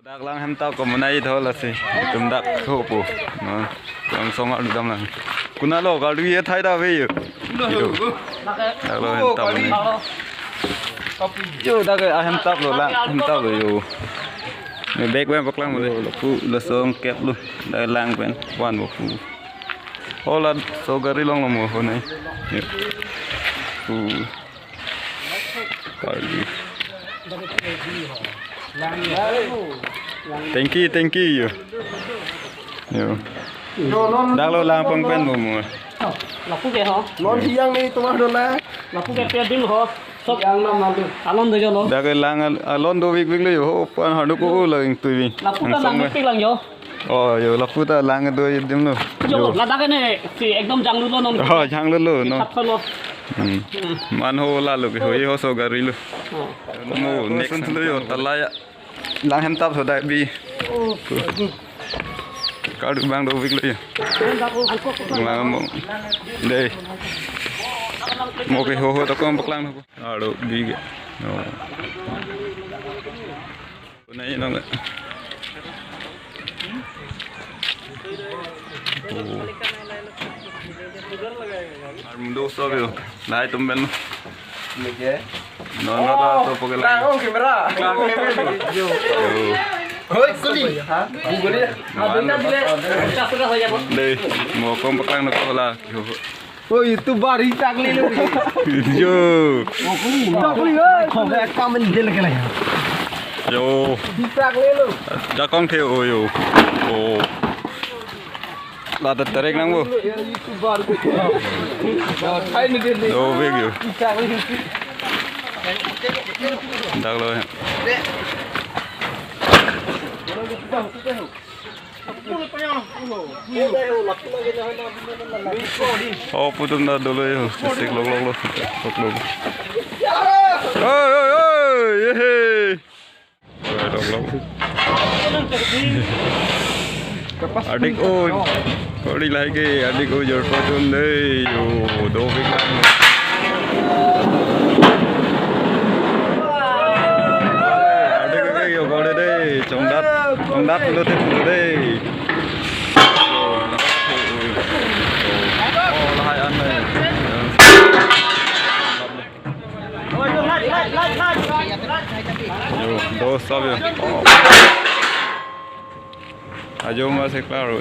Dak lang hem tao ko munai thôi là gì tụm dak khô bù nó còn xong ăn được đâm lần kuna lo cả đi thay đâu vậy dak lo hem tao này yo dak hem tao rồi lang hem tao rồi yo người bé quen bạc lang rồi là phụ là xong kẹp luôn đây lang quen quan một phụ ô là số gari long là một hồi này phụ karbi thank you yo dak lo lang pang pen mo là phúc kệ hả non thì yang này tụi nó là phúc kệ tiền đinh hả sắp yang năm năm alon được cho nó dak lang alon do vik vik le ho pan ha do ko la tui vi là phúc ta làm cái lần vô yo la pu ta lang do dim lo yo là cái này thì ekdom jang luôn nó jang lo no sắp thôi man ho la lo ho ho so gari lo mo next lo yo talaya lang hem tap so dai bi ka du bang do vik le lang mo đây một cái hồ tao con bạc lang thôi đồ bi kìa này nó vậy Armundo sabio, naik tumben. No ta to pakai lagi. đang camera ôi kuli hả kuli Đây, mau con bạc lang nó có là ôi itu bari tak lele yo tak kuli ơi không phải comment dia lagi lah yo tak lele đã con theo ôi yo oh là thật terek nang bu itu baru thay ni dia do vek yo tak lele dak lo oh putum dah dulu yo sik lo oi ye adik ơi có đi lại cái adik ơi giờ có tuần đây yo do vek lang adik ơi yo có đây trong đất nó thêm nữa đây hai anh này yo dos sabio ayo más claro